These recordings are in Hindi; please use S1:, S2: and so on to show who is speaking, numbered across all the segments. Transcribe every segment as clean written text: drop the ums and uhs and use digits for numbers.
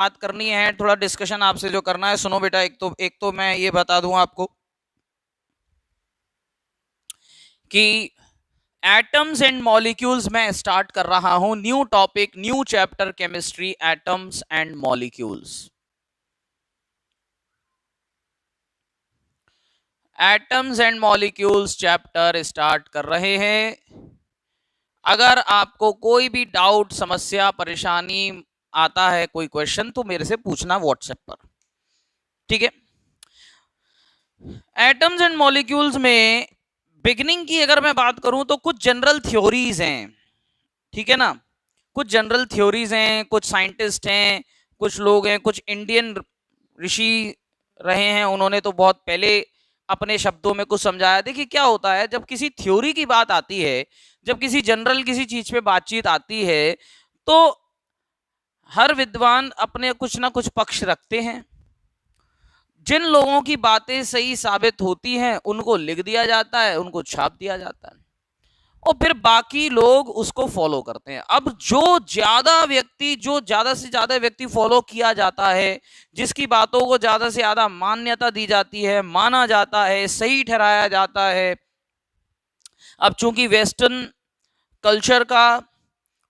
S1: बात करनी है, थोड़ा डिस्कशन आपसे जो करना है, सुनो बेटा। एक तो मैं ये बता दूं आपको कि एटम्स एंड मॉलिक्यूल्स में स्टार्ट कर रहा हूं, new topic, new chapter, chemistry, atoms and molecules. Atoms and molecules chapter start कर रहे हैं। अगर आपको कोई भी डाउट, समस्या, परेशानी आता है, कोई क्वेश्चन, तो मेरे से पूछना व्हाट्सएप पर, ठीक है। एटम्स एंड मॉलिक्यूल्स में बिगनिंग की अगर मैं बात करूं तो कुछ जनरल थ्योरीज हैं, ठीक है ना। कुछ जनरल थ्योरीज हैं, कुछ साइंटिस्ट हैं, कुछ लोग हैं, कुछ इंडियन ऋषि रहे हैं, उन्होंने तो बहुत पहले अपने शब्दों में कुछ समझाया। देखिए क्या होता है, जब किसी थ्योरी की बात आती है, जब किसी जनरल किसी चीज पे बातचीत आती है, तो हर विद्वान अपने कुछ ना कुछ पक्ष रखते हैं। जिन लोगों की बातें सही साबित होती हैं उनको लिख दिया जाता है, उनको छाप दिया जाता है, और फिर बाकी लोग उसको फॉलो करते हैं। अब जो ज्यादा से ज्यादा व्यक्ति फॉलो किया जाता है, जिसकी बातों को ज्यादा से ज्यादा मान्यता दी जाती है, माना जाता है, सही ठहराया जाता है। अब चूंकि वेस्टर्न कल्चर का,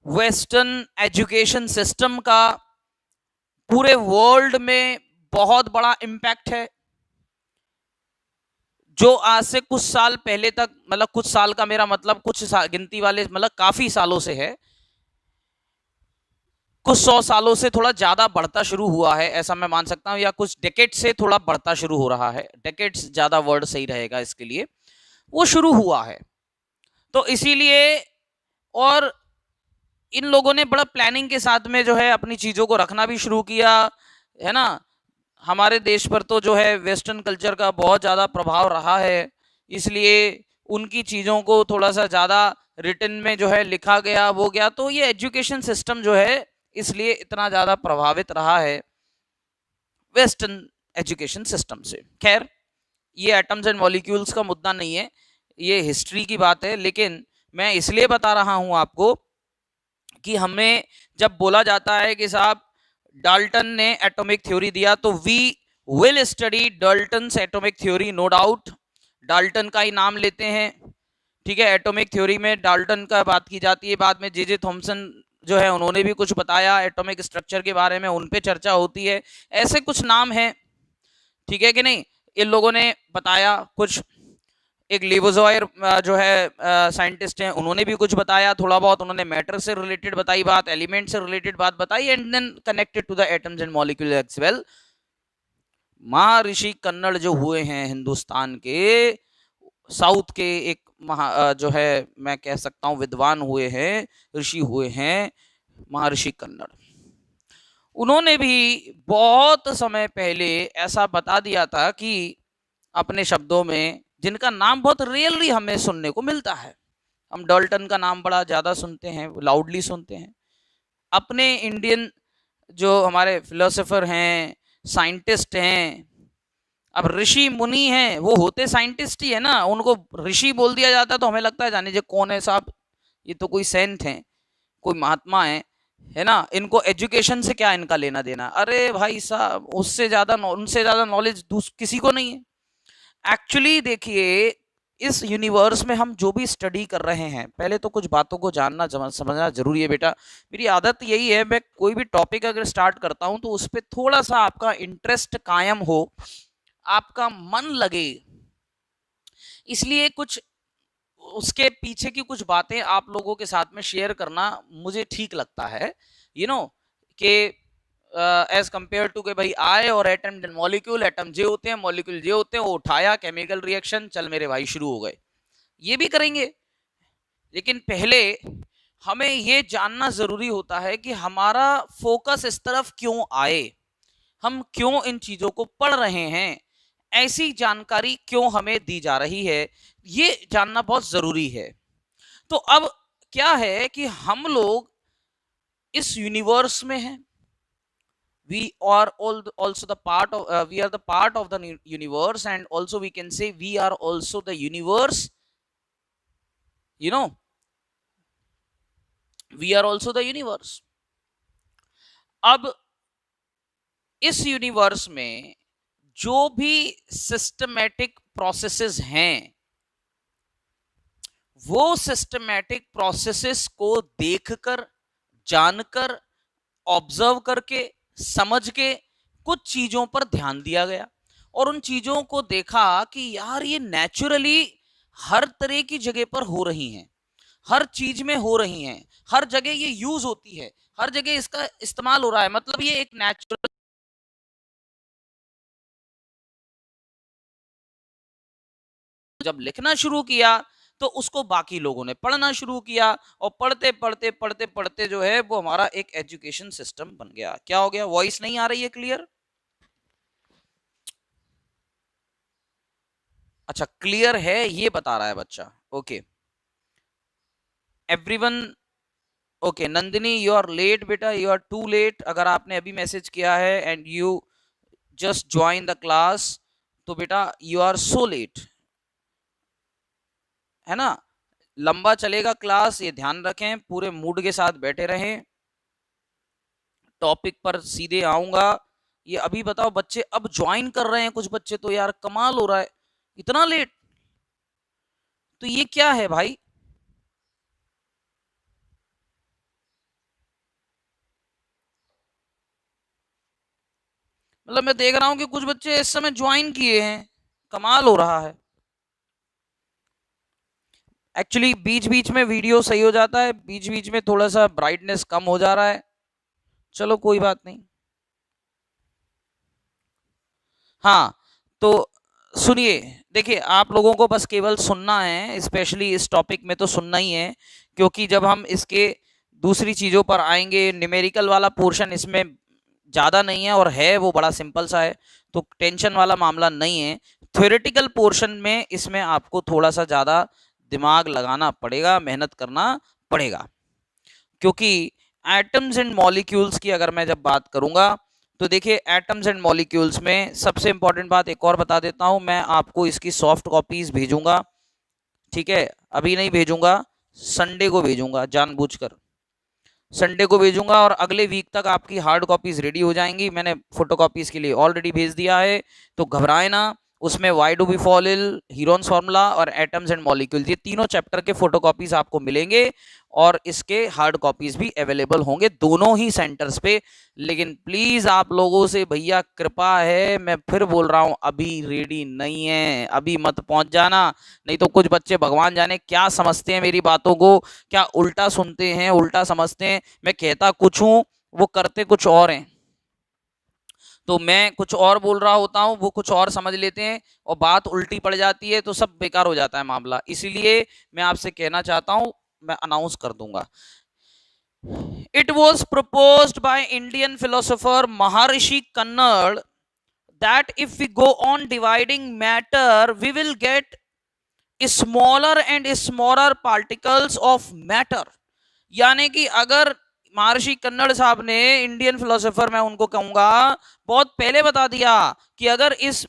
S1: वेस्टर्न एजुकेशन सिस्टम का पूरे वर्ल्ड में बहुत बड़ा इम्पैक्ट है, जो आज से कुछ साल पहले तक, मतलब कुछ साल का मेरा मतलब कुछ गिनती वाले, मतलब काफी सालों से है, कुछ 100 सालों से थोड़ा ज्यादा बढ़ता शुरू हुआ है, ऐसा मैं मान सकता हूं, या कुछ डेकेड से थोड़ा बढ़ता शुरू हो रहा है। डेकेड्स ज्यादा वर्ड सही रहेगा इसके लिए, वो शुरू हुआ है। तो इसीलिए, और इन लोगों ने बड़ा प्लानिंग के साथ में जो है अपनी चीजों को रखना भी शुरू किया, है ना। हमारे देश पर तो जो है वेस्टर्न कल्चर का बहुत ज़्यादा प्रभाव रहा है, इसलिए उनकी चीज़ों को थोड़ा सा ज़्यादा रिटन में जो है लिखा गया, वो गया, तो ये एजुकेशन सिस्टम जो है इसलिए इतना ज़्यादा प्रभावित रहा है वेस्टर्न एजुकेशन सिस्टम से। खैर, ये एटम्स एंड मॉलिक्यूल्स का मुद्दा नहीं है, ये हिस्ट्री की बात है। लेकिन मैं इसलिए बता रहा हूँ आपको कि हमें जब बोला जाता है कि साहब डाल्टन ने एटॉमिक थ्योरी दिया, तो we will study Dalton's atomic theory, no doubt. Dalton का ही नाम लेते हैं, ठीक है। एटॉमिक थ्योरी में डाल्टन का बात की जाती है, बाद में जे थॉमसन जो है उन्होंने भी कुछ बताया एटॉमिक स्ट्रक्चर के बारे में, उन पे चर्चा होती है। ऐसे कुछ नाम हैं, ठीक है कि नहीं। इन लोगों ने बताया कुछ, एक लेवोजॉयर जो है साइंटिस्ट हैं, उन्होंने भी कुछ बताया थोड़ा बहुत, उन्होंने मैटर से रिलेटेड बताई बात, एलिमेंट से रिलेटेड बात बताई, and then connected to the atoms and molecule as well. Maharshi Kanad जो हुए हैं हिंदुस्तान के साउथ के, एक जो है मैं कह सकता हूँ विद्वान हुए हैं, ऋषि हुए हैं, महर्षि कन्नड़। उन्होंने भी बहुत समय पहले ऐसा बता दिया था कि अपने शब्दों में, जिनका नाम बहुत रियली हमें सुनने को मिलता है, हम डाल्टन का नाम बड़ा ज्यादा सुनते हैं, लाउडली सुनते हैं। अपने इंडियन जो हमारे फिलोसोफर हैं, साइंटिस्ट हैं, अब ऋषि मुनि हैं, वो होते साइंटिस्ट ही है ना, उनको ऋषि बोल दिया जाता है तो हमें लगता है जाने जे कौन है साहब, ये तो कोई सेंट है, कोई महात्मा है ना, इनको एजुकेशन से क्या इनका लेना देना। अरे भाई साहब, उससे ज्यादा, उनसे ज्यादा नॉलेज किसी को नहीं है। एक्चुअली देखिए, इस यूनिवर्स में हम जो भी स्टडी कर रहे हैं, पहले तो कुछ बातों को जानना समझना जरूरी है बेटा। मेरी आदत यही है, मैं कोई भी टॉपिक अगर स्टार्ट करता हूं तो उस पर थोड़ा सा आपका इंटरेस्ट कायम हो, आपका मन लगे, इसलिए कुछ उसके पीछे की कुछ बातें आप लोगों के साथ में शेयर करना मुझे ठीक लगता है, यू नो, कि एज कंपेयर टू के भाई आए और एटम मॉलिक्यूल, एटम जे होते हैं, मॉलिक्यूल जे होते हैं, वो उठाया, केमिकल रिएक्शन, चल मेरे भाई शुरू हो गए। ये भी करेंगे, लेकिन पहले हमें ये जानना जरूरी होता है कि हमारा फोकस इस तरफ क्यों आए, हम क्यों इन चीजों को पढ़ रहे हैं, ऐसी जानकारी क्यों हमें दी जा रही है, ये जानना बहुत जरूरी है। तो अब क्या है कि हम लोग इस यूनिवर्स में हैं, we are all also the part of we are the part of the universe, and also we can say we are also the universe, you know, we are also the universe। अब इस यूनिवर्स में जो भी सिस्टमैटिक प्रोसेसेस हैं, वो सिस्टमैटिक प्रोसेसेस को देखकर, जानकर, ऑब्जर्व करके, समझ के कुछ चीजों पर ध्यान दिया गया और उन चीजों को देखा कि यार ये नेचुरली हर तरह की जगह पर हो रही हैं, हर चीज में हो रही हैं, हर जगह ये यूज होती है, हर जगह इसका इस्तेमाल हो रहा है, मतलब ये एक नेचुरल। जब लिखना शुरू किया तो उसको बाकी लोगों ने पढ़ना शुरू किया और पढ़ते पढ़ते पढ़ते पढ़ते जो है वो हमारा एक एजुकेशन सिस्टम बन गया। क्या हो गया? वॉइस नहीं आ रही है क्लियर? अच्छा, क्लियर है ये बता रहा है बच्चा। Okay everyone. Okay Nandini, you are late बेटा, यू आर टू लेट। अगर आपने अभी मैसेज किया है and you just join the class तो बेटा यू आर सो लेट, है ना। लंबा चलेगा क्लास, ये ध्यान रखें, पूरे मूड के साथ बैठे रहें, टॉपिक पर सीधे आऊंगा। ये अभी बताओ बच्चे अब ज्वाइन कर रहे हैं कुछ बच्चे, तो यार कमाल हो रहा है, इतना लेट। तो ये क्या है भाई? मतलब मैं देख रहा हूं कि कुछ बच्चे इस समय ज्वाइन किए हैं, कमाल हो रहा है। एक्चुअली बीच बीच में वीडियो सही हो जाता है, बीच बीच में थोड़ा सा ब्राइटनेस कम हो जा रहा है, चलो कोई बात नहीं। हाँ तो सुनिए, देखिए आप लोगों को बस केवल सुनना है, स्पेशली इस टॉपिक में तो सुनना ही है, क्योंकि जब हम इसके दूसरी चीज़ों पर आएंगे, न्यूमेरिकल वाला पोर्शन इसमें ज़्यादा नहीं है और है वो बड़ा सिंपल सा है, तो टेंशन वाला मामला नहीं है। थ्योरेटिकल पोर्शन में इसमें आपको थोड़ा सा ज़्यादा दिमाग लगाना पड़ेगा, मेहनत करना पड़ेगा, क्योंकि एटम्स एंड मॉलिक्यूल्स की अगर मैं जब बात करूंगा तो देखिए एटम्स एंड मॉलिक्यूल्स में सबसे इंपॉर्टेंट बात एक और बता देता हूं, मैं आपको इसकी सॉफ्ट कॉपीज भेजूंगा, ठीक है। अभी नहीं भेजूंगा, संडे को भेजूंगा, जानबूझकर संडे को भेजूंगा और अगले वीक तक आपकी हार्ड कॉपीज रेडी हो जाएंगी। मैंने फोटो कॉपीज के लिए ऑलरेडी भेज दिया है, तो घबराए ना। उसमें वाई डू बी फॉल इल, हीरोन्स फार्मूला और एटम्स एंड मॉलिक्यूल्स, ये तीनों चैप्टर के फोटो कॉपीज आपको मिलेंगे और इसके हार्ड कॉपीज भी अवेलेबल होंगे दोनों ही सेंटर्स पे। लेकिन प्लीज आप लोगों से भैया कृपा है, मैं फिर बोल रहा हूं अभी रेडी नहीं है, अभी मत पहुंच जाना, नहीं तो कुछ बच्चे भगवान जाने क्या समझते हैं मेरी बातों को, क्या उल्टा सुनते हैं, उल्टा समझते हैं। मैं कहता कुछ हूं, वो करते कुछ और हैं, तो मैं कुछ और बोल रहा होता हूं, वो कुछ और समझ लेते हैं और बात उल्टी पड़ जाती है, तो सब बेकार हो जाता है मामला। इसीलिए मैं आपसे कहना चाहता हूं, मैं अनाउंस कर दूंगा। It was proposed by Indian philosopher Maharshi Kannada that if we go on dividing matter we will get smaller and smaller particles of matter। यानी कि अगर महर्षि कन्नड़ साहब ने, इंडियन फिलोसोफर मैं उनको कहूंगा, बहुत पहले बता दिया कि अगर इस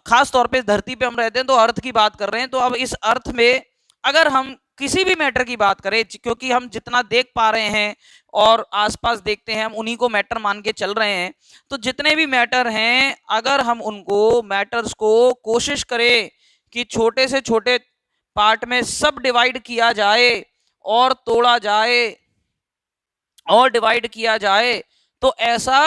S1: खास तौर पे धरती पे हम रहते हैं तो अर्थ की बात कर रहे हैं, तो अब इस अर्थ में अगर हम किसी भी मैटर की बात करें, क्योंकि हम जितना देख पा रहे हैं और आसपास देखते हैं हम उन्हीं को मैटर मान के चल रहे हैं, तो जितने भी मैटर हैं अगर हम उनको मैटर्स को कोशिश करें कि छोटे से छोटे पार्ट में सब डिवाइड किया जाए और तोड़ा जाए और डिवाइड किया जाए, तो ऐसा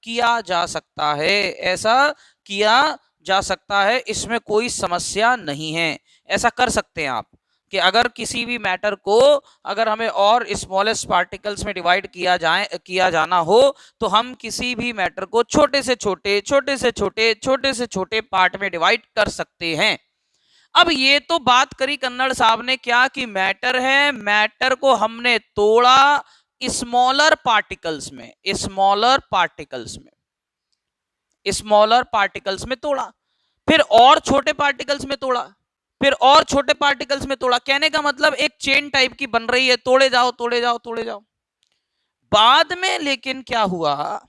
S1: किया जा सकता है, ऐसा किया जा सकता है, इसमें कोई समस्या नहीं है। ऐसा कर सकते हैं आप कि अगर किसी भी मैटर को अगर हमें और स्मॉलेस्ट पार्टिकल्स में डिवाइड किया जाना हो, तो हम किसी भी मैटर को छोटे से छोटे छोटे से छोटे छोटे से छोटे पार्ट में डिवाइड कर सकते हैं। अब ये तो बात करी कन्नड़ साहब ने क्या कि मैटर है, मैटर को हमने तोड़ा स्मॉलर पार्टिकल्स में, स्मॉलर पार्टिकल्स में, स्मॉलर पार्टिकल्स में तोड़ा, फिर और छोटे पार्टिकल्स में तोड़ा, फिर और छोटे पार्टिकल्स में तोड़ा। कहने का मतलब एक चेन टाइप की बन रही है, तोड़े जाओ तोड़े जाओ तोड़े जाओ। बाद में लेकिन क्या हुआ,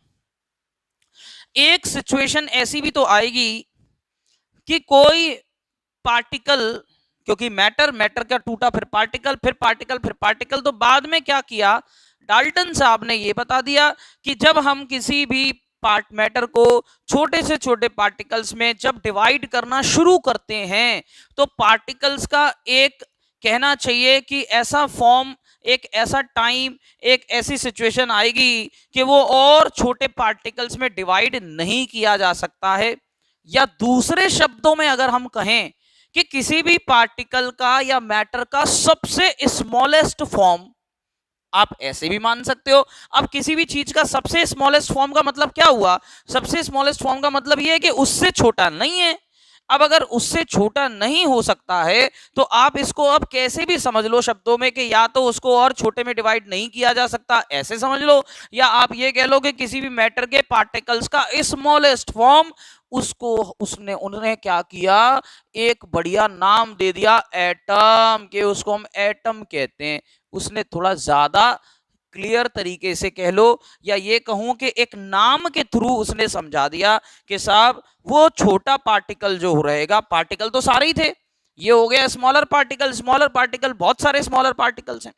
S1: एक सिचुएशन ऐसी भी तो आएगी कि कोई पार्टिकल, क्योंकि मैटर मैटर का टूटा, फिर पार्टिकल, फिर पार्टिकल, फिर पार्टिकल, तो बाद में क्या किया डाल्टन साहब ने ये बता दिया कि जब हम किसी भी मैटर को छोटे से छोटे पार्टिकल्स में जब डिवाइड करना शुरू करते हैं तो पार्टिकल्स का एक कहना चाहिए कि ऐसा फॉर्म, एक ऐसा टाइम, एक ऐसी सिचुएशन आएगी कि वो और छोटे पार्टिकल्स में डिवाइड नहीं किया जा सकता है। या दूसरे शब्दों में अगर हम कहें कि किसी भी पार्टिकल का या मैटर का सबसे स्मॉलेस्ट फॉर्म, आप ऐसे भी मान सकते हो। अब किसी भी चीज का सबसे स्मॉलेस्ट फॉर्म का मतलब क्या हुआ? सबसे स्मॉलेस्ट फॉर्म का मतलब यह है कि उससे छोटा नहीं है। अब अगर उससे छोटा नहीं हो सकता है तो आप इसको अब कैसे भी समझ लो शब्दों में कि या तो उसको और छोटे में डिवाइड नहीं किया जा सकता, ऐसे समझ लो, या आप ये कह लो कि किसी भी मैटर के पार्टिकल्स का स्मॉलेस्ट फॉर्म, उसको उन्होंने क्या किया, एक बढ़िया नाम दे दिया एटम, के उसको हम एटम कहते हैं। उसने थोड़ा ज्यादा क्लियर तरीके से कह लो, या ये कहूं कि एक नाम के थ्रू उसने समझा दिया कि साहब वो छोटा पार्टिकल जो रहेगा, पार्टिकल तो सारे ही थे, ये हो गया स्मॉलर पार्टिकल। स्मॉलर पार्टिकल बहुत सारे स्मॉलर पार्टिकल्स हैं,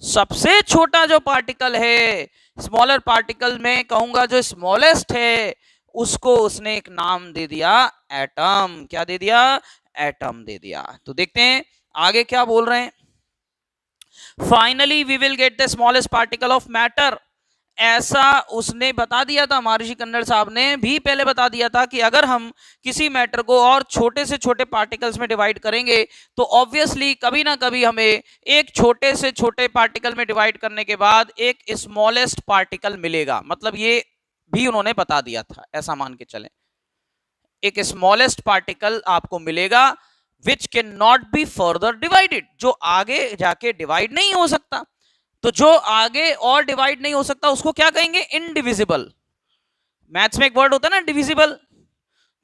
S1: सबसे छोटा जो पार्टिकल है स्मॉलर पार्टिकल में कहूंगा जो स्मॉलेस्ट है, उसको उसने एक नाम दे दिया एटम। क्या दे दिया? एटम दे दिया। तो देखते हैं आगे क्या बोल रहे हैं। Finally we will get the smallest particle of matter. ऐसा उसने बता दिया था, महर्षि कन्नड़ साहब ने भी पहले बता दिया था कि अगर हम किसी मैटर को और छोटे से छोटे पार्टिकल्स में डिवाइड करेंगे तो ऑब्वियसली कभी ना कभी हमें एक छोटे से छोटे पार्टिकल में डिवाइड करने के बाद एक स्मॉलेस्ट पार्टिकल मिलेगा। मतलब ये भी उन्होंने बता दिया था, ऐसा मान के चलें, एक स्मॉलेस्ट पार्टिकल आपको मिलेगा विच can not be further divided, जो आगे जाके डिवाइड नहीं हो सकता। तो जो आगे और डिवाइड नहीं हो सकता उसको क्या कहेंगे? इनडिविजिबल। मैथ्स में एक वर्ड होता है ना डिविजिबल,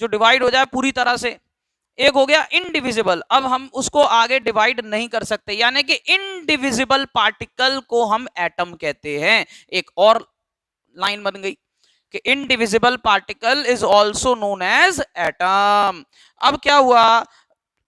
S1: जो डिवाइड हो जाए पूरी तरह से, एक हो गया इनडिविजिबल। अब हम उसको आगे डिवाइड नहीं कर सकते, यानी कि इनडिविजिबल पार्टिकल को हम एटम कहते हैं। एक और लाइन बन गई कि indivisible particle is also known as atom. अब क्या हुआ,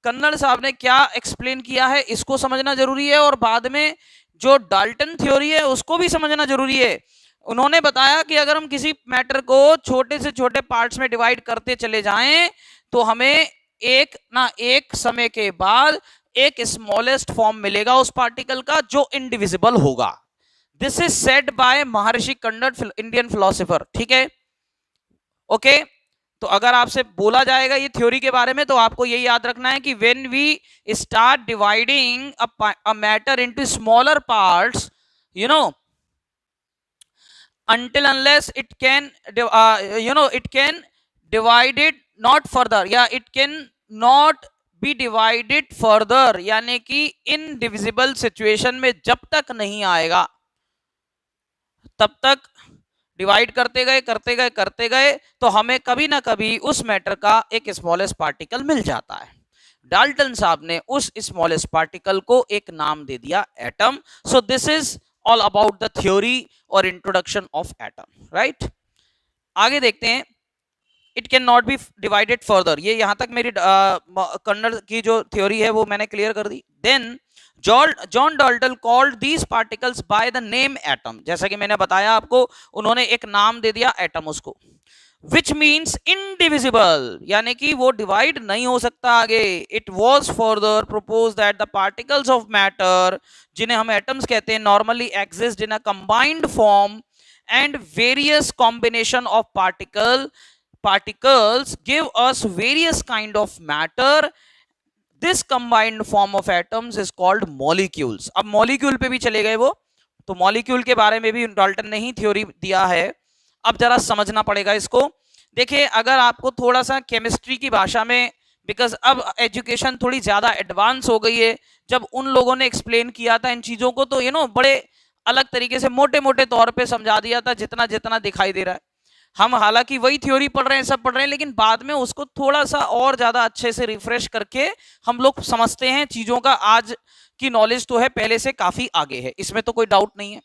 S1: कन्नड़ साहब ने क्या एक्सप्लेन किया है इसको समझना जरूरी है, और बाद में जो डाल्टन थ्योरी है उसको भी समझना जरूरी है। उन्होंने बताया कि अगर हम किसी मैटर को छोटे से छोटे पार्ट्स में डिवाइड करते चले जाएं तो हमें एक ना एक समय के बाद एक स्मॉलेस्ट फॉर्म मिलेगा उस पार्टिकल का जो इनडिविजिबल होगा। This is said bye Maharshi Kannada, Indian philosopher. ठीक है, ओके। तो अगर आपसे बोला जाएगा ये थ्योरी के बारे में तो आपको यही याद रखना है कि when we start dividing a matter into smaller parts, you know, until unless it can it can divide it not further, या it can not be divided further, यानी कि indivisible situation में जब तक नहीं आएगा तब तक डिवाइड करते गए तो हमें कभी ना कभी उस मैटर का एक स्मॉलेस्ट पार्टिकल मिल जाता है। डाल्टन साहब ने उस स्मॉलेस्ट पार्टिकल को एक नाम दे दिया atom. So this is all about the theory और इंट्रोडक्शन ऑफ एटम, राइट। आगे देखते हैं, it can not B divided further. ये यहां तक मेरी कन्नड़ की जो थ्योरी है वो मैंने क्लियर कर दी। Then John Dalton called these particles by the name atom. जैसा कि मैंने बताया आपको, उन्होंने एक नाम दे दिया एटम उसको, विच मीन्स इनडिविजिबल, यानी कि वो डिवाइड नहीं हो सकता आगे। It was further propose that the particles of matter, जिन्हें हम एटम्स कहते हैं, normally exist in a combined form and various combination of particles give us various kind of matter. This combined form of atoms is called molecules. अब मॉलिक्यूल पे भी चले गए वो, तो मॉलिक्यूल के बारे में भी डाल्टन ने ही थ्योरी दिया है। अब जरा समझना पड़ेगा इसको। देखिए, अगर आपको थोड़ा सा केमिस्ट्री की भाषा में, बिकॉज अब एजुकेशन थोड़ी ज्यादा एडवांस हो गई है, जब उन लोगों ने एक्सप्लेन किया था इन चीजों को तो बड़े अलग तरीके से मोटे मोटे तौर पे समझा दिया था, जितना जितना दिखाई दे रहा है। हम हालांकि वही थ्योरी पढ़ रहे हैं, सब पढ़ रहे हैं, लेकिन बाद में उसको थोड़ा सा और ज्यादा अच्छे से रिफ्रेश करके हम लोग समझते हैं चीजों का। आज की नॉलेज तो है पहले से काफी आगे है, इसमें तो कोई डाउट नहीं है।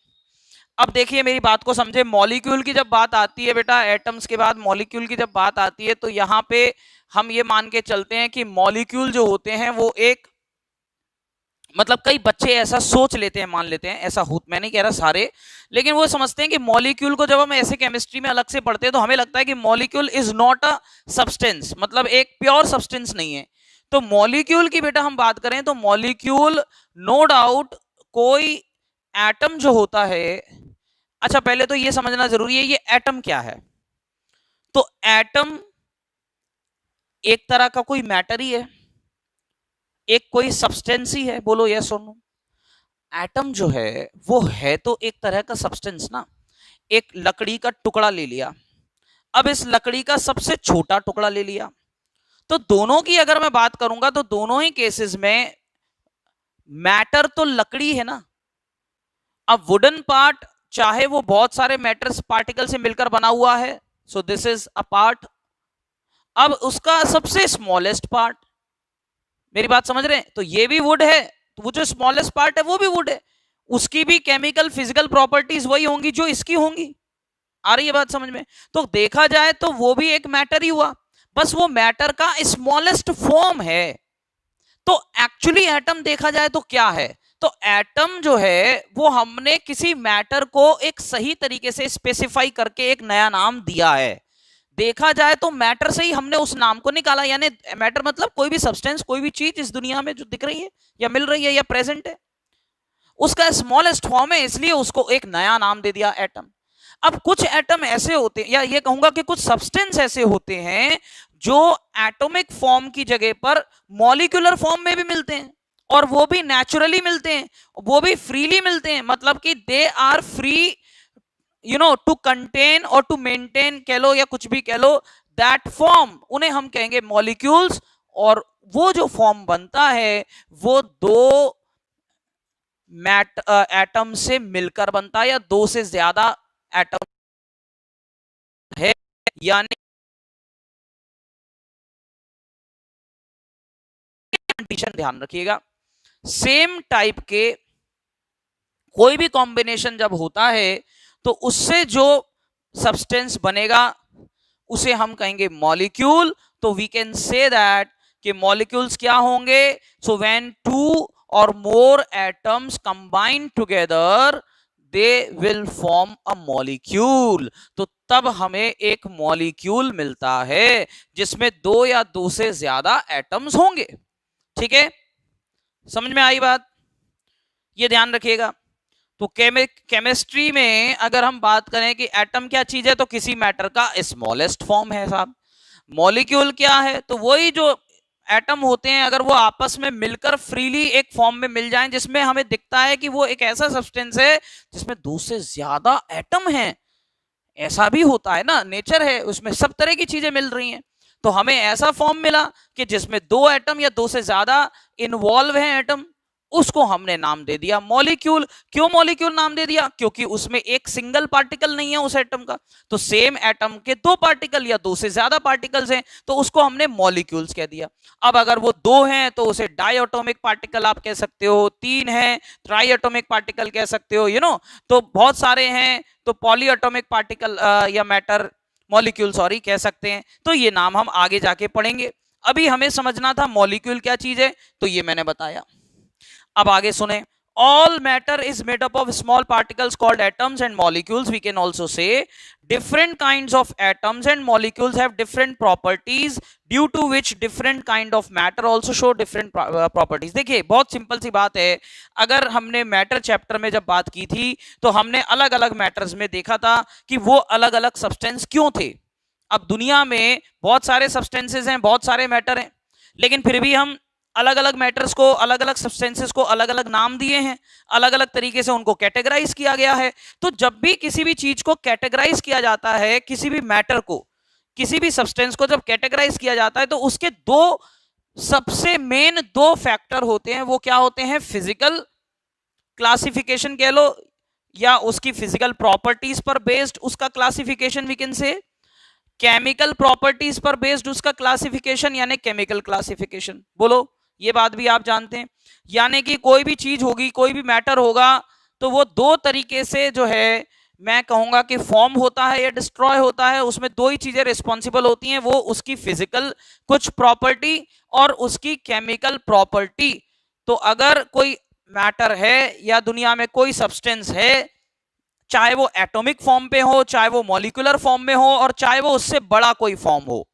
S1: अब देखिए मेरी बात को समझे। मॉलिक्यूल की जब बात आती है बेटा, एटम्स के बाद मॉलिक्यूल की जब बात आती है, तो यहाँ पे हम ये मान के चलते हैं कि मॉलिक्यूल जो होते हैं वो एक मतलब कई बच्चे ऐसा सोच लेते हैं, मान लेते हैं, ऐसा हो, मैं नहीं कह रहा सारे, लेकिन वो समझते हैं कि मॉलिक्यूल को जब हम ऐसे केमिस्ट्री में अलग से पढ़ते हैं तो हमें लगता है कि molecule is not a substance, मतलब एक प्योर सब्सटेंस नहीं है। तो मॉलिक्यूल की बेटा हम बात करें तो मॉलिक्यूल नो डाउट कोई एटम जो होता है, अच्छा पहले तो ये समझना जरूरी है ये एटम क्या है। तो एटम एक तरह का कोई मैटर ही है, एक कोई सब्सटेंस ही है, बोलो यस और नो। एटम जो है वो है तो एक तरह का सब्सटेंस ना। एक लकड़ी का टुकड़ा ले लिया, अब इस लकड़ी का सबसे छोटा टुकड़ा ले लिया, तो दोनों की अगर मैं बात करूंगा तो दोनों ही केसेस में मैटर तो लकड़ी है ना। अब वुडन पार्ट चाहे वो बहुत सारे मैटर्स पार्टिकल से मिलकर बना हुआ है, so this is a part. अब उसका सबसे स्मॉलेस्ट पार्ट, मेरी बात समझ रहे हैं, तो ये भी वुड है, तो वो जो स्मॉलेस्ट पार्ट है वो भी वुड है, उसकी भी केमिकल फिजिकल प्रॉपर्टीज वही होंगी जो इसकी होंगी। आ रही है बात समझ में? तो देखा जाए तो वो भी एक मैटर ही हुआ, बस वो मैटर का स्मॉलेस्ट फॉर्म है। तो एक्चुअली एटम देखा जाए तो क्या है, तो एटम जो है वो हमने किसी मैटर को एक सही तरीके से स्पेसिफाई करके एक नया नाम दिया है। देखा जाए तो मैटर से ही हमने उस नाम को निकाला, यानी मैटर मतलब कोई भी सब्सटेंस, कोई भी चीज इस दुनिया में जो दिख रही है या मिल रही है या प्रेजेंट है, उसका स्मॉलेस्ट फॉर्म है, इसलिए उसको एक नया नाम दे दिया एटम। अब कुछ एटम ऐसे होते हैं, या ये कहूंगा कि कुछ सब्सटेंस ऐसे होते हैं जो एटॉमिक फॉर्म की जगह पर मॉलिक्यूलर फॉर्म में भी मिलते हैं, और वो भी नेचुरली मिलते हैं, वो भी फ्रीली मिलते हैं, मतलब कि they are free to contain और टू मेंटेन कह लो या कुछ भी कह लो दैट फॉर्म, उन्हें हम कहेंगे मॉलिक्यूल्स। और वो जो फॉर्म बनता है वो दो एटम से मिलकर बनता है या दो से ज्यादा एटम है, यानी कंडीशन ध्यान रखिएगा, सेम टाइप के कोई भी कॉम्बिनेशन जब होता है तो उससे जो सब्सटेंस बनेगा उसे हम कहेंगे मॉलिक्यूल। तो वी कैन से दैट कि मॉलिक्यूल्स क्या होंगे, सो व्हेन टू और मोर atoms combine together they will form a molecule. तो तब हमें एक मॉलिक्यूल मिलता है जिसमें दो या दो से ज्यादा एटम्स होंगे। ठीक है, समझ में आई बात? ये ध्यान रखिएगा। तो केमिस्ट्री में अगर हम बात करें कि एटम क्या चीज है, तो किसी मैटर का स्मॉलेस्ट फॉर्म है साहब। मॉलिक्यूल क्या है, तो वही जो एटम होते हैं अगर वो आपस में मिलकर फ्रीली एक फॉर्म में मिल जाएं जिसमें हमें दिखता है कि वो एक ऐसा सब्सटेंस है जिसमें दो से ज्यादा एटम हैं। ऐसा भी होता है ना, नेचर है उसमें सब तरह की चीजें मिल रही हैं। तो हमें ऐसा फॉर्म मिला कि जिसमें दो एटम या दो से ज्यादा इन्वॉल्व हैं एटम, उसको हमने नाम दे दिया मॉलिक्यूल। क्यों मॉलिक्यूल नाम दे दिया? क्योंकि उसमें एक सिंगल पार्टिकल नहीं है उस एटम का, तो सेम एटम के दो पार्टिकल या दो से ज्यादा पार्टिकल्स हैं तो उसको हमने मॉलिक्यूल्स कह दिया। अब अगर वो दो हैं तो उसे डायटोमिक पार्टिकल आप कह सकते हो, तीन है ट्राइएटोमिक पार्टिकल कह सकते हो, तो बहुत सारे हैं तो पॉलीएटोमिक पार्टिकल या मैटर मॉलिक्यूल सॉरी कह सकते हैं। तो ये नाम हम आगे जाके पढ़ेंगे, अभी हमें समझना था मॉलिक्यूल क्या चीज है, तो ये मैंने बताया। अब आगे सुने, all matter is made up of small particles called atoms and molecules. We can also say different kinds of atoms and molecules have different properties due to which different kind of matter also show different properties. देखिए बहुत सिंपल सी बात है, अगर हमने मैटर चैप्टर में जब बात की थी तो हमने अलग अलग मैटर्स में देखा था कि वो अलग अलग सब्सटेंस क्यों थे। अब दुनिया में बहुत सारे सब्सटेंसेस हैं, बहुत सारे मैटर हैं, लेकिन फिर भी हम अलग अलग मैटर्स को, अलग अलग सब्सटेंसेस को अलग अलग नाम दिए हैं, अलग अलग तरीके से उनको कैटेगराइज किया गया है। तो जब भी किसी भी चीज को कैटेगराइज किया जाता है, किसी भी मैटर को, किसी भी सब्सटेंस को जब कैटेगराइज किया जाता है तो उसके दो सबसे मेन दो फैक्टर होते हैं। वो क्या होते हैं? फिजिकल क्लासिफिकेशन कह लो या उसकी फिजिकल प्रॉपर्टीज पर बेस्ड उसका classification we can say, chemical properties पर बेस्ड उसका क्लासिफिकेशन यानी केमिकल क्लासिफिकेशन। बोलो ये बात भी आप जानते हैं, यानी कि कोई भी चीज होगी, कोई भी मैटर होगा तो वो दो तरीके से जो है मैं कहूंगा कि फॉर्म होता है या डिस्ट्रॉय होता है। उसमें दो ही चीजें रिस्पॉन्सिबल होती हैं, वो उसकी फिजिकल कुछ प्रॉपर्टी और उसकी केमिकल प्रॉपर्टी। तो अगर कोई मैटर है या दुनिया में कोई सब्सटेंस है, चाहे वो एटॉमिक फॉर्म पे हो, चाहे वो मॉलिक्यूलर फॉर्म में हो, और चाहे वो उससे बड़ा कोई फॉर्म हो,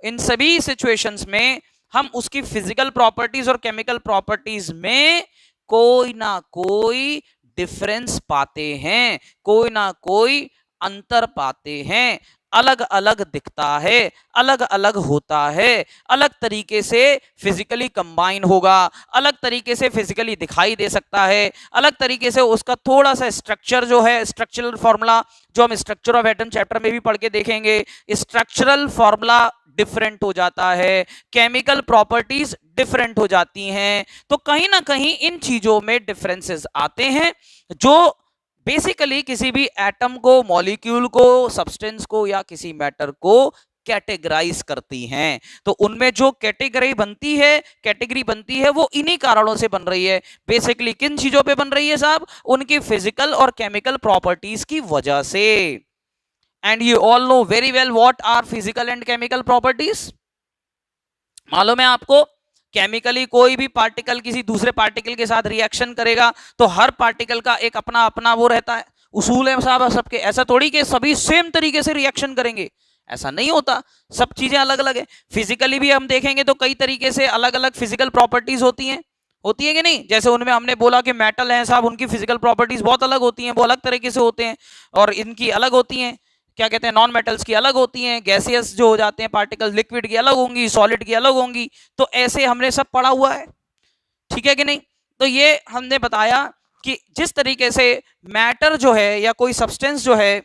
S1: इन सभी सिचुएशंस में हम उसकी फिजिकल प्रॉपर्टीज और केमिकल प्रॉपर्टीज में कोई ना कोई डिफरेंस पाते हैं, कोई ना कोई अंतर पाते हैं, अलग अलग दिखता है, अलग अलग होता है, अलग तरीके से फिजिकली कंबाइन होगा, अलग तरीके से फिजिकली दिखाई दे सकता है, अलग तरीके से उसका थोड़ा सा स्ट्रक्चर जो है, स्ट्रक्चरल फॉर्मूला जो हम स्ट्रक्चर ऑफ एटम चैप्टर में भी पढ़ के देखेंगे, स्ट्रक्चरल फॉर्मूला डिफरेंट हो जाता है, केमिकल प्रॉपर्टीज डिफरेंट हो जाती हैं। तो कहीं ना कहीं इन चीजों में डिफरेंसेस आते हैं जो बेसिकली किसी भी एटम को, मॉलिक्यूल को, सब्सटेंस को या किसी मैटर को कैटेगराइज करती हैं। तो उनमें जो कैटेगरी बनती है वो इन्हीं कारणों से बन रही है। बेसिकली किन चीजों पे बन रही है साहब? उनकी फिजिकल और केमिकल प्रॉपर्टीज की वजह से। And you all know very well what are physical and chemical properties. मालूम है आपको, केमिकली कोई भी पार्टिकल किसी दूसरे पार्टिकल के साथ रिएक्शन करेगा तो हर पार्टिकल का एक अपना अपना वो रहता है, उसूल है साहब सबके। ऐसा थोड़ी कि सभी सेम तरीके से रिएक्शन करेंगे, ऐसा नहीं होता, सब चीजें अलग अलग है। फिजिकली भी हम देखेंगे तो कई तरीके से अलग अलग फिजिकल प्रॉपर्टीज होती हैं कि नहीं। जैसे उनमें हमने बोला कि मेटल है साहब, उनकी फिजिकल प्रॉपर्टीज बहुत अलग होती हैं, वो अलग तरीके से होते हैं, और इनकी अलग होती हैं, क्या कहते हैं, नॉन मेटल्स की अलग होती हैं, गैसियस जो हो जाते हैं पार्टिकल, लिक्विड की अलग होंगी, सॉलिड की अलग होंगी। तो ऐसे हमने सब पढ़ा हुआ है, ठीक है कि नहीं। तो ये हमने बताया कि जिस तरीके से मैटर जो है या कोई सब्सटेंस जो है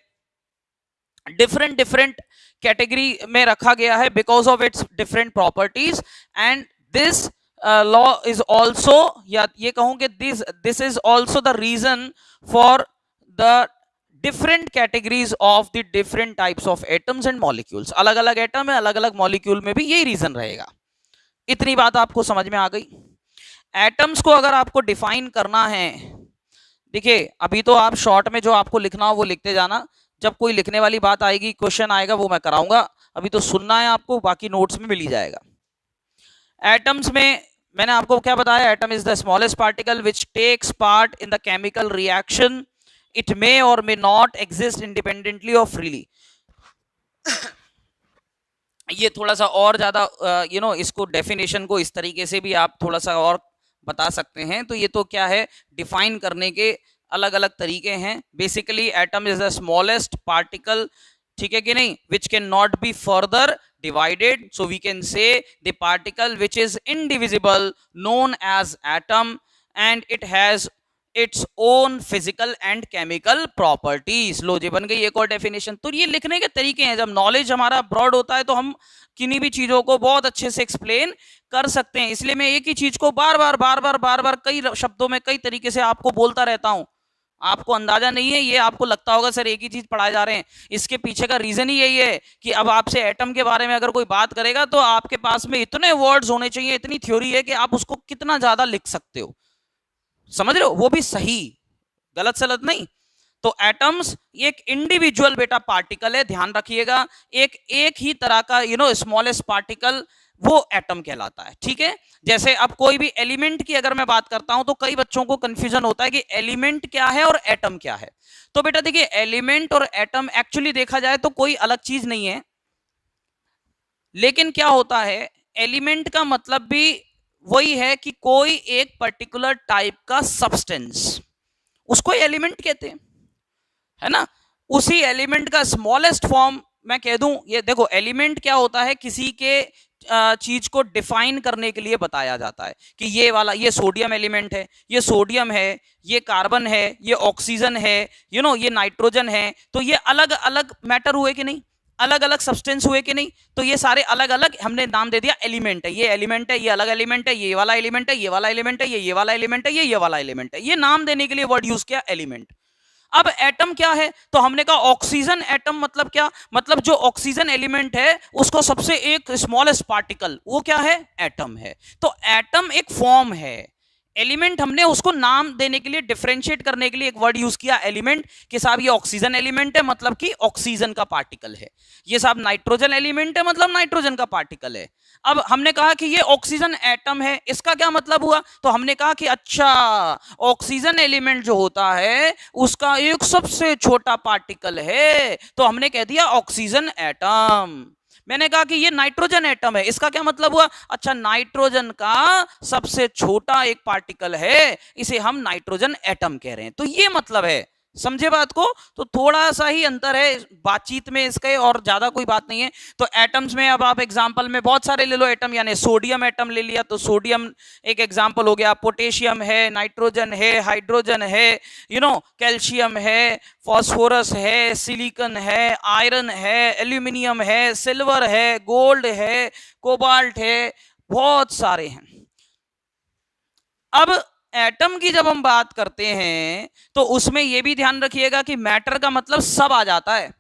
S1: डिफरेंट डिफरेंट कैटेगरी में रखा गया है because of its different properties, and this law is also, या ये कहूं कि this is also the reason for the different categories of the different types of atoms and molecules. अलग अलग एटम है, अलग अलग मॉलिक्यूल में भी यही रीजन रहेगा। इतनी बात आपको समझ में आ गई। एटम्स को अगर आपको डिफाइन करना है, देखिए अभी तो आप शॉर्ट में जो आपको लिखना हो वो लिखते जाना, जब कोई लिखने वाली बात आएगी, क्वेश्चन आएगा, वो मैं कराऊंगा। अभी तो सुनना है आपको, बाकी नोट्स में मिल ही जाएगा। एटम्स में मैंने आपको क्या बताया? Atom is the smallest particle which takes part in the chemical reaction. It may और मे नॉट एग्जिस्ट इंडिपेंडेंटली और फ्रीली। ये थोड़ा सा और ज्यादा इसको डेफिनेशन को इस तरीके से भी आप थोड़ा सा और बता सकते हैं। तो ये तो क्या है, डिफाइन करने के अलग अलग तरीके हैं। Basically atom is the smallest particle, ठीक है कि नहीं, which can not be further divided, so we can say the particle which is indivisible known as atom, and it has its own physical and chemical properties. लो जी, बन गई एक और डेफिनेशन। तो ये लिखने के तरीके हैं। जब नॉलेज हमारा ब्रॉड होता है तो हम किन्हीं भी चीजों को बहुत अच्छे से एक्सप्लेन कर सकते हैं। इसलिए मैं एक ही चीज को बार बार कई शब्दों में कई तरीके से आपको बोलता रहता हूं। आपको अंदाजा नहीं है, ये आपको लगता होगा सर एक ही चीज पढ़ाए जा रहे हैं। इसके पीछे का रीजन ही यही है कि अब आपसे एटम के बारे में अगर कोई बात करेगा तो आपके पास में इतने वर्ड्स होने चाहिए, इतनी थ्योरी है कि आप उसको कितना ज्यादा लिख सकते हो, समझ रहे हो, वो भी सही, गलत सलत नहीं। तो एटम्स एक इंडिविजुअल बेटा पार्टिकल है, ध्यान रखिएगा। एक ही तरह का स्मॉलेस्ट पार्टिकल वो एटम कहलाता है, ठीक है। जैसे अब कोई भी एलिमेंट की अगर मैं बात करता हूं तो कई बच्चों को कंफ्यूजन होता है कि एलिमेंट क्या है और एटम क्या है। तो बेटा देखिए, एलिमेंट और एटम एक्चुअली देखा जाए तो कोई अलग चीज नहीं है, लेकिन क्या होता है, एलिमेंट का मतलब भी वही है कि कोई एक पर्टिकुलर टाइप का सब्सटेंस, उसको एलिमेंट कहते हैं, है ना। उसी एलिमेंट का स्मॉलेस्ट फॉर्म मैं कह दूं, ये देखो एलिमेंट क्या होता है, किसी के चीज को डिफाइन करने के लिए बताया जाता है कि ये वाला, ये सोडियम एलिमेंट है, ये सोडियम है, ये कार्बन है, ये ऑक्सीजन है, ये नाइट्रोजन है। तो ये अलग अलग मैटर हुए कि नहीं, अलग अलग सब्सटेंस हुए कि नहीं। तो ये सारे अलग अलग हमने नाम दे दिया एलिमेंट है, ये एलिमेंट है, ये अलग एलिमेंट है, ये वाला एलिमेंट है, ये वाला एलिमेंट है, ये वाला एलिमेंट है, ये वाला एलिमेंट है। ये नाम देने के लिए वर्ड यूज किया एलिमेंट। अब एटम क्या है, तो हमने कहा ऑक्सीजन एटम, मतलब क्या, मतलब जो ऑक्सीजन एलिमेंट है उसको सबसे एक स्मॉलेस्ट पार्टिकल, वो क्या है, एटम है। तो एटम एक फॉर्म है, एलिमेंट हमने उसको नाम देने के लिए, डिफरेंशिएट करने के लिए एक वर्ड यूज किया एलिमेंट, कि साहब ये ऑक्सीजन एलिमेंट है मतलब कि ऑक्सीजन का पार्टिकल है, ये साहब नाइट्रोजन एलिमेंट है मतलब नाइट्रोजन का पार्टिकल है। अब हमने कहा कि ये ऑक्सीजन एटम है, इसका क्या मतलब हुआ? तो हमने कहा कि अच्छा, ऑक्सीजन एलिमेंट जो होता है उसका एक सबसे छोटा पार्टिकल है, तो हमने कह दिया ऑक्सीजन एटम। मैंने कहा कि ये नाइट्रोजन एटम है, इसका क्या मतलब हुआ? अच्छा, नाइट्रोजन का सबसे छोटा एक पार्टिकल है, इसे हम नाइट्रोजन एटम कह रहे हैं। तो ये मतलब है, समझे बात को? तो थोड़ा सा ही अंतर है बातचीत में इसके, और ज्यादा कोई बात नहीं है। तो एटम्स में अब आप एग्जांपल में बहुत सारे ले लो एटम, यानी सोडियम एटम ले लिया तो सोडियम एक एग्जांपल हो गया, पोटेशियम है, नाइट्रोजन है, हाइड्रोजन है, कैल्शियम है, फॉस्फोरस है, सिलिकॉन है, आयरन है, एल्यूमिनियम है, सिल्वर है, गोल्ड है, कोबाल्ट है, बहुत सारे हैं। अब एटम की जब हम बात करते हैं तो उसमें यह भी ध्यान रखिएगा कि मैटर का मतलब सब आ जाता है।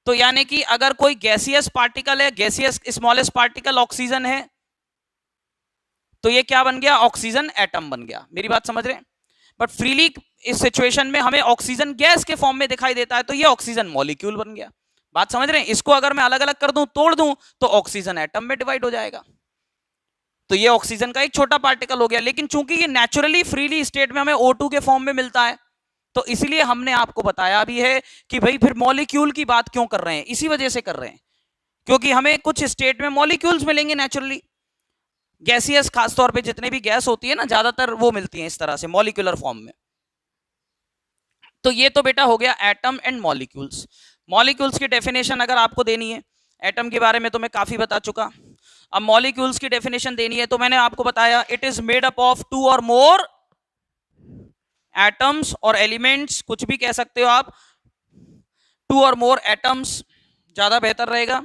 S1: तो यानी कि अगर कोई गैसियस पार्टिकल है, गैसियस स्मॉलेस्ट पार्टिकल ऑक्सीजन है, तो ये क्या बन गया? ऑक्सीजन एटम बन गया। मेरी बात समझ रहे हैं? बट फ्रीली इस सिचुएशन में हमें ऑक्सीजन गैस के फॉर्म में दिखाई देता है, तो ये ऑक्सीजन मॉलिक्यूल बन गया। बात समझ रहे हैं? इसको अगर मैं अलग अलग कर दूं, तोड़ दूं, तो ऑक्सीजन एटम में डिवाइड हो जाएगा। तो ये ऑक्सीजन का एक छोटा पार्टिकल हो गया, लेकिन चूंकि ये नेचुरली फ्रीली स्टेट में हमें O2 के फॉर्म में मिलता है, तो इसलिए हमने आपको बताया भी है कि भाई फिर मॉलिक्यूल की बात क्यों कर रहे हैं? इसी वजह से कर रहे हैं क्योंकि हमें कुछ स्टेट में मॉलिक्यूल्स मिलेंगे नेचुरली। गैसियस खासतौर पे जितने भी गैस होती है ना, ज्यादातर वो मिलती है इस तरह से मॉलिक्यूलर फॉर्म में। तो ये तो बेटा हो गया एटम एंड मॉलिक्यूल्स। मॉलिक्यूल्स की डेफिनेशन अगर आपको देनी है, एटम के बारे में तो मैं काफी बता चुका, अब मॉलिक्यूल्स की डेफिनेशन देनी है तो मैंने आपको बताया it is made up of 2 और मोर एटम्स और एलिमेंट्स, कुछ भी कह सकते हो आप, 2 और मोर एटम्स ज्यादा बेहतर रहेगा।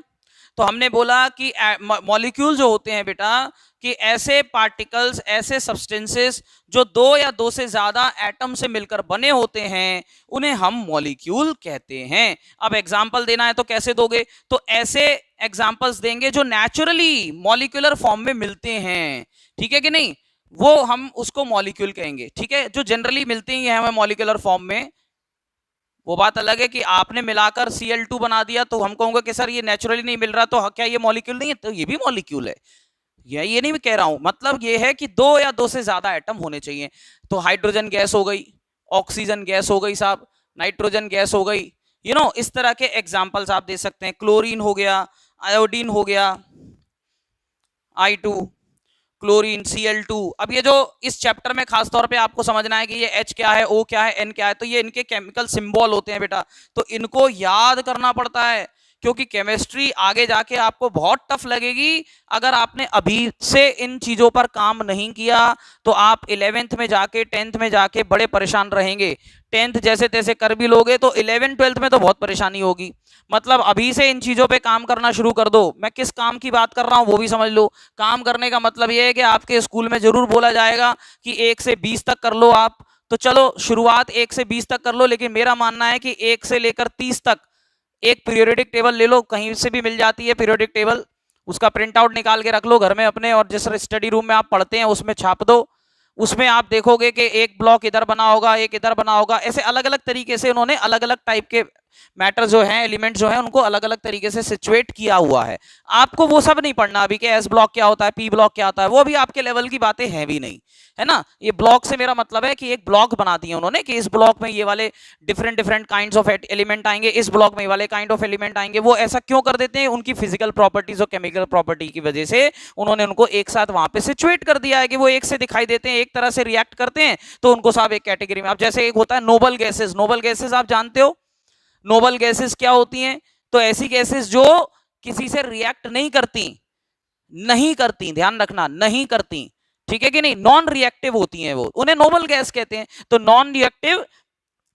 S1: तो हमने बोला कि मॉलिक्यूल जो होते हैं बेटा, कि ऐसे पार्टिकल्स, ऐसे सब्सटेंसेस जो 2 या 2 से ज्यादा एटम से मिलकर बने होते हैं, उन्हें हम मॉलिक्यूल कहते हैं। अब एग्जांपल देना है तो कैसे दोगे? तो ऐसे एग्जांपल्स देंगे जो नेचुरली मॉलिक्यूलर फॉर्म में मिलते हैं, ठीक है कि नहीं? वो हम उसको मॉलिक्यूल कहेंगे, ठीक है? जो जनरली मिलते ही हैं हमें मॉलिक्यूलर फॉर्म में। वो बात अलग है कि आपने मिलाकर Cl2 बना दिया तो हम कहोगे कि सर ये नेचुरली नहीं मिल रहा, तो क्या ये मॉलिक्यूल नहीं है? तो ये भी मॉलिक्यूल है। ये नहीं मैं कह रहा हूं, मतलब ये है कि 2 या 2 से ज्यादा एटम होने चाहिए। तो हाइड्रोजन गैस हो गई, ऑक्सीजन गैस हो गई साहब, नाइट्रोजन गैस हो गई, इस तरह के एग्जाम्पल्स आप दे सकते हैं। क्लोरीन हो गया, आयोडीन हो गया, I2, क्लोरीन, Cl2। अब ये जो इस चैप्टर में खास तौर पे आपको समझना है कि ये H क्या है, O क्या है, N क्या है, तो ये इनके केमिकल सिंबल होते हैं बेटा, तो इनको याद करना पड़ता है, क्योंकि केमिस्ट्री आगे जाके आपको बहुत टफ लगेगी। अगर आपने अभी से इन चीजों पर काम नहीं किया तो आप 11th में जाके, 10th में जाके बड़े परेशान रहेंगे। 10th जैसे तैसे कर भी लोगे तो 11th 12th में तो बहुत परेशानी होगी। मतलब अभी से इन चीजों पे काम करना शुरू कर दो। मैं किस काम की बात कर रहा हूं वो भी समझ लो। काम करने का मतलब ये है कि आपके स्कूल में जरूर बोला जाएगा कि 1 से 20 तक कर लो आप, तो चलो शुरुआत 1 से 20 तक कर लो, लेकिन मेरा मानना है कि 1 से लेकर 30 तक एक पीरियोडिक टेबल ले लो, कहीं से भी मिल जाती है पीरियोडिक टेबल, उसका प्रिंट आउट निकाल के रख लो घर में अपने, और जिस स्टडी रूम में आप पढ़ते हैं उसमें छाप दो। उसमें आप देखोगे कि एक ब्लॉक इधर बना होगा, एक इधर बना होगा, ऐसे अलग अलग तरीके से उन्होंने अलग अलग टाइप के मैटर जो हैं, एलिमेंट जो हैं, उनको अलग अलग तरीके से सिचुएट किया हुआ है। आपको वो सब नहीं पढ़ना अभी कि एस ब्लॉक क्या होता है, पी ब्लॉक क्या होता है, वो अभी आपके लेवल की बातें हैं भी नहीं, है ना। ये ब्लॉक से मेरा मतलब है कि एक ब्लॉक बना दिए उन्होंने कि इस ब्लॉक में ये वाले different different kinds of element आएंगे, इस ब्लॉक में ये वाले काइंड ऑफ एलिमेंट आएंगे। वो ऐसा क्यों कर देते हैं? उनकी फिजिकल प्रॉपर्टीज और केमिकल प्रॉपर्टी की वजह से उन्होंने उनको एक साथ वहां पे सिचुएट कर दिया है कि वो एक से दिखाई देते हैं, एक तरह से रिएक्ट करते हैं, तो उनको सब एक कैटेगरी में। अब जैसे एक होता है नोबल गैसेस, नोबल गैसेस आप जानते हो नोबल गैसेस क्या होती हैं? तो ऐसी गैसेस जो किसी से रिएक्ट नहीं करती, ध्यान रखना, नहीं करती, ठीक है कि नहीं, नॉन रिएक्टिव होती हैं वो, उन्हें नोबल गैस कहते हैं। तो नॉन रिएक्टिव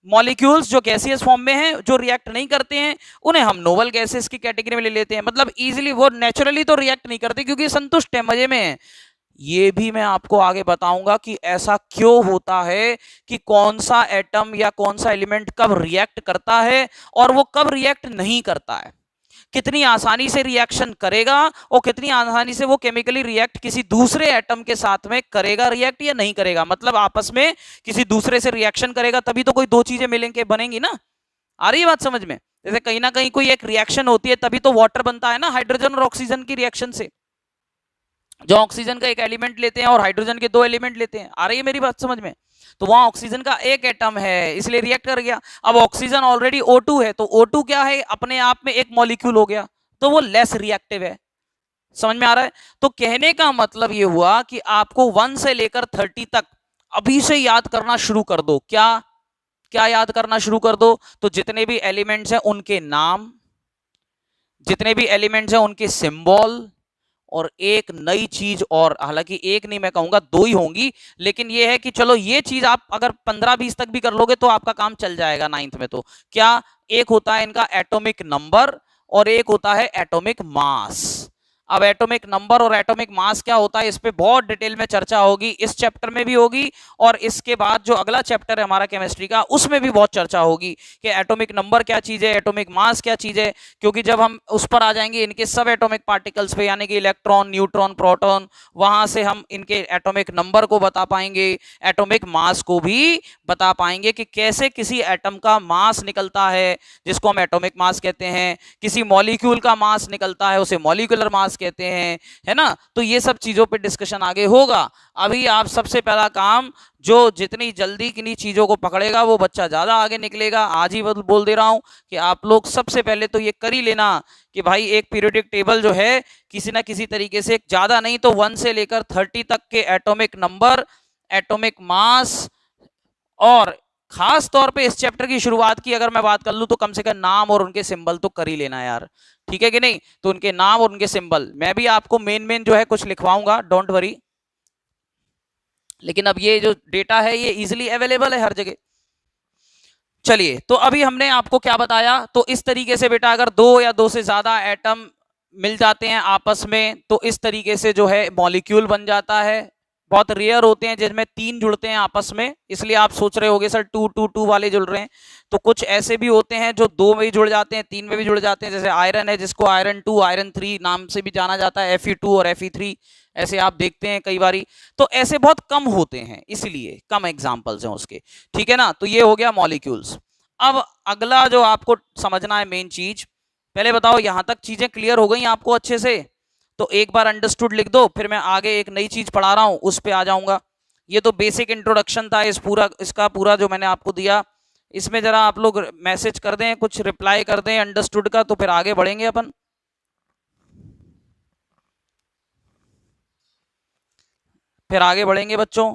S1: मॉलिक्यूल्स जो गैसियस फॉर्म में हैं, जो रिएक्ट नहीं करते हैं, उन्हें हम नोबल गैसेस की कैटेगरी में ले लेते हैं। मतलब इजीली वो नेचुरली तो रिएक्ट नहीं करते क्योंकि संतुष्ट है, मजे में है। ये भी मैं आपको आगे बताऊंगा कि ऐसा क्यों होता है कि कौन सा एटम या कौन सा एलिमेंट कब रिएक्ट करता है और वो कब रिएक्ट नहीं करता है। कितनी आसानी से रिएक्शन करेगा और कितनी आसानी से वो केमिकली रिएक्ट किसी दूसरे एटम के साथ में करेगा रिएक्ट या नहीं करेगा, मतलब आपस में किसी दूसरे से रिएक्शन करेगा तभी तो कोई दो चीजें मिलेंगे बनेंगी ना। आ रही है बात समझ में? जैसे कहीं ना कहीं कोई एक रिएक्शन होती है तभी तो वाटर बनता है ना, हाइड्रोजन और ऑक्सीजन की रिएक्शन से। जो ऑक्सीजन का एक एलिमेंट लेते हैं और हाइड्रोजन के दो एलिमेंट लेते हैं, आ रही है मेरी बात समझ में? तो वहां ऑक्सीजन का एक एटम है इसलिए रिएक्ट कर गया। अब ऑक्सीजन ऑलरेडी O2 है तो O2 क्या है, अपने आप में एक मॉलिक्यूल हो गया तो वो लेस रिएक्टिव है। समझ में आ रहा है? तो कहने का मतलब ये हुआ कि आपको 1 से लेकर 30 तक अभी से याद करना शुरू कर दो। क्या क्या याद करना शुरू कर दो? तो जितने भी एलिमेंट्स हैं उनके नाम, जितने भी एलिमेंट्स हैं उनके सिंबल, और एक नई चीज, और हालांकि एक नहीं मैं कहूंगा दो ही होंगी, लेकिन ये है कि चलो ये चीज आप अगर 15-20 तक भी कर लोगे तो आपका काम चल जाएगा 9th में। तो क्या, एक होता है इनका एटॉमिक नंबर और एक होता है एटॉमिक मास। अब एटॉमिक नंबर और एटॉमिक मास क्या होता है इस पे बहुत डिटेल में चर्चा होगी, इस चैप्टर में भी होगी और इसके बाद जो अगला चैप्टर है हमारा केमिस्ट्री का उसमें भी बहुत चर्चा होगी कि एटॉमिक नंबर क्या चीज है, एटॉमिक मास क्या चीज है। क्योंकि जब हम उस पर आ जाएंगे इनके सब एटॉमिक पार्टिकल्स पे, यानी कि इलेक्ट्रॉन, न्यूट्रॉन, प्रोटॉन, वहां से हम इनके एटॉमिक नंबर को बता पाएंगे, एटॉमिक मास को भी बता पाएंगे कि कैसे किसी एटम का मास निकलता है जिसको हम एटॉमिक मास कहते हैं, किसी मॉलिक्यूल का मास निकलता है उसे मॉलिक्यूलर मास कहते हैं, है ना। तो ये सब चीजों पे डिस्कशन आगे होगा। अभी आप सबसे पहला काम, जो जितनी जल्दी किन्हीं चीजों को पकड़ेगा वो बच्चा ज्यादा आगे निकलेगा। आज ही बोल दे रहा हूं कि आप लोग सबसे पहले तो ये कर ही लेना कि भाई एक पीरियोडिक टेबल जो है किसी ना किसी तरीके से, ज्यादा नहीं तो 1 से लेकर 30 तक के एटॉमिक नंबर, एटॉमिक मास, और खास तौर पे इस चैप्टर की शुरुआत की अगर मैं बात कर लूं तो कम से कम नाम और उनके सिंबल तो कर ही लेना यार, ठीक है कि नहीं। तो उनके नाम और उनके सिंबल मैं भी आपको मेन जो है कुछ लिखवाऊंगा, डोंट वरी। लेकिन अब ये जो डेटा है ये इजीली अवेलेबल है हर जगह। चलिए, तो अभी हमने आपको क्या बताया, तो इस तरीके से बेटा अगर दो या दो से ज्यादा एटम मिल जाते हैं आपस में तो इस तरीके से जो है मॉलिक्यूल बन जाता है। बहुत रेयर होते हैं जिसमें 3 जुड़ते हैं आपस में, इसलिए आप सोच रहे होगे सर 2-2-2 वाले जुड़ रहे हैं। तो कुछ ऐसे भी होते हैं जो 2 में भी जुड़ जाते हैं, 3 में भी जुड़ जाते हैं। जैसे आयरन है जिसको आयरन 2, आयरन 3 नाम से भी जाना जाता है, Fe2 और Fe3 ऐसे आप देखते हैं कई बारी। तो ऐसे बहुत कम होते हैं, इसलिए कम एग्जाम्पल्स हैं उसके, ठीक है ना। तो ये हो गया मॉलिक्यूल्स। अब अगला जो आपको समझना है मेन चीज, पहले बताओ यहां तक चीजें क्लियर हो गई आपको अच्छे से? तो एक बार अंडरस्टूड लिख दो, फिर मैं आगे एक नई चीज पढ़ा रहा हूं उस पे आ जाऊंगा। ये तो बेसिक इंट्रोडक्शन था इसका पूरा जो मैंने आपको दिया। इसमें जरा आप लोग मैसेज कर दें, कुछ रिप्लाई कर दें अंडरस्टूड का, तो फिर आगे बढ़ेंगे अपन। फिर आगे बढ़ेंगे बच्चों।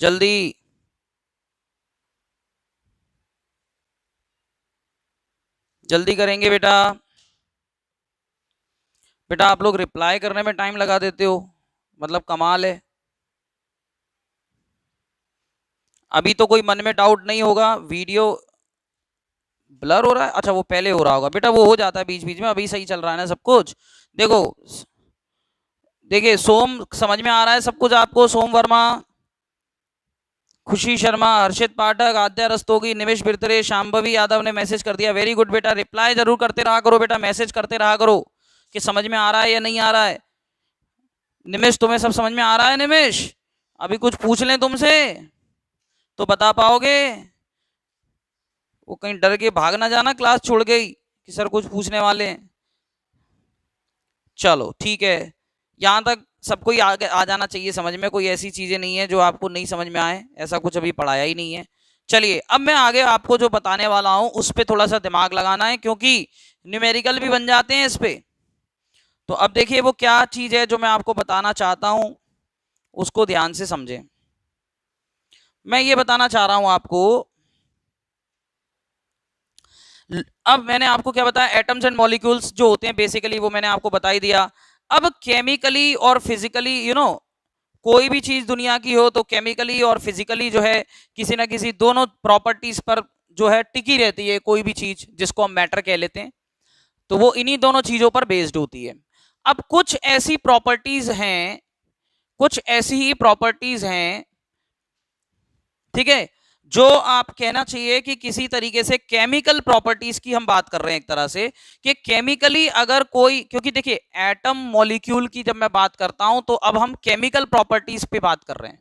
S1: जल्दी जल्दी करेंगे बेटा। बेटा आप लोग रिप्लाई करने में टाइम लगा देते हो, मतलब कमाल है। अभी तो कोई मन में डाउट नहीं होगा। वीडियो ब्लर हो रहा है, अच्छा वो पहले हो रहा होगा बेटा, वो हो जाता है बीच बीच में, अभी सही चल रहा है ना सब कुछ। देखो देखिए, सोम समझ में आ रहा है सब कुछ आपको? सोम वर्मा, खुशी शर्मा, हर्षित पाठक, आद्या रस्तोगी, निमिष बिरतरे, शांभवी यादव ने मैसेज कर दिया, वेरी गुड बेटा। रिप्लाई जरूर करते रहा करो बेटा, मैसेज करते रहा करो कि समझ में आ रहा है या नहीं आ रहा है। निमिष तुम्हें सब समझ में आ रहा है? निमिष अभी कुछ पूछ लें तुमसे तो बता पाओगे? वो कहीं डर के भाग ना जाना क्लास छोड़ गई कि सर कुछ पूछने वाले हैं। चलो ठीक है, यहां तक सबको ही आ जाना चाहिए समझ में। कोई ऐसी चीजें नहीं है जो आपको नहीं समझ में आए, ऐसा कुछ अभी पढ़ाया ही नहीं है। चलिए, अब मैं आगे आपको जो बताने वाला हूं उस पर थोड़ा सा दिमाग लगाना है, क्योंकि न्यूमेरिकल भी बन जाते हैं इस पे। तो अब देखिए वो क्या चीज है जो मैं आपको बताना चाहता हूं, उसको ध्यान से समझें। मैं ये बताना चाह रहा हूं आपको, अब मैंने आपको क्या बताया, एटम्स एंड मॉलिक्यूल्स जो होते हैं बेसिकली वो मैंने आपको बता ही दिया। अब केमिकली और फिजिकली कोई भी चीज दुनिया की हो तो केमिकली और फिजिकली जो है किसी ना किसी दोनों प्रॉपर्टीज पर जो है टिकी रहती है, कोई भी चीज जिसको हम मैटर कह लेते हैं, तो वो इन्हीं दोनों चीजों पर बेस्ड होती है। अब कुछ ऐसी प्रॉपर्टीज हैं, कुछ ऐसी ही प्रॉपर्टीज हैं, ठीक है, जो आप कहना चाहिए कि किसी तरीके से केमिकल प्रॉपर्टीज की हम बात कर रहे हैं एक तरह से, कि केमिकली अगर कोई, क्योंकि देखिए एटम मॉलिक्यूल की जब मैं बात करता हूं तो अब हम केमिकल प्रॉपर्टीज पे बात कर रहे हैं,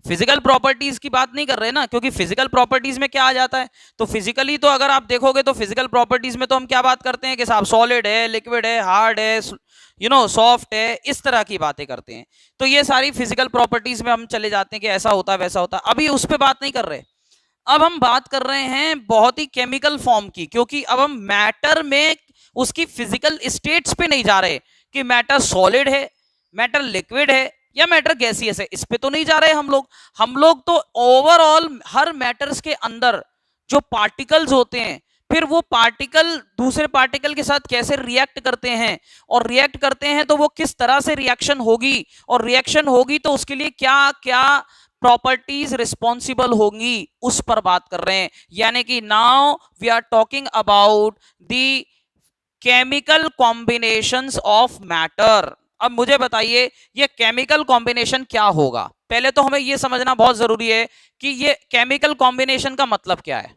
S1: फिजिकल प्रॉपर्टीज की बात नहीं कर रहे ना, क्योंकि फिजिकल प्रॉपर्टीज में क्या आ जाता है, तो फिजिकली तो अगर आप देखोगे तो फिजिकल प्रॉपर्टीज में तो हम क्या बात करते हैं कि साहब सॉलिड है, लिक्विड है, हार्ड है, सॉफ्ट है, इस तरह की बातें करते हैं। तो ये सारी फिजिकल प्रॉपर्टीज में हम चले जाते हैं कि ऐसा होता है वैसा होता है, अभी उस पर बात नहीं कर रहे। अब हम बात कर रहे हैं बहुत ही केमिकल फॉर्म की, क्योंकि अब हम मैटर में उसकी फिजिकल स्टेट्स पे नहीं जा रहे कि मैटर सॉलिड है, मैटर लिक्विड है या मैटर गैसियस है, इस पे तो नहीं जा रहे हम लोग तो ओवरऑल हर मैटर्स के अंदर जो पार्टिकल्स होते हैं, फिर वो पार्टिकल दूसरे पार्टिकल के साथ कैसे रिएक्ट करते हैं, और रिएक्ट करते हैं तो वो किस तरह से रिएक्शन होगी, और रिएक्शन होगी तो उसके लिए क्या क्या प्रॉपर्टीज रिस्पॉन्सिबल होंगी, उस पर बात कर रहे हैं। यानी कि now we are talking about the chemical combinations of matter. अब मुझे बताइए ये केमिकल कॉम्बिनेशन क्या होगा, पहले तो हमें यह समझना बहुत जरूरी है कि ये केमिकल कॉम्बिनेशन का मतलब क्या है।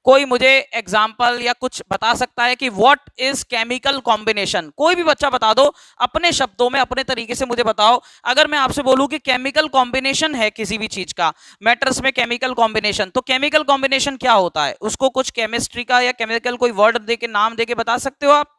S1: कोई मुझे एग्जाम्पल या कुछ बता सकता है कि व्हाट इज केमिकल कॉम्बिनेशन? कोई भी बच्चा बता दो अपने शब्दों में, अपने तरीके से मुझे बताओ। अगर मैं आपसे बोलूं कि केमिकल कॉम्बिनेशन है किसी भी चीज का, मैटर्स में केमिकल कॉम्बिनेशन, तो केमिकल कॉम्बिनेशन क्या होता है? उसको कुछ केमिस्ट्री का या केमिकल कोई वर्ड देके, नाम देके बता सकते हो आप?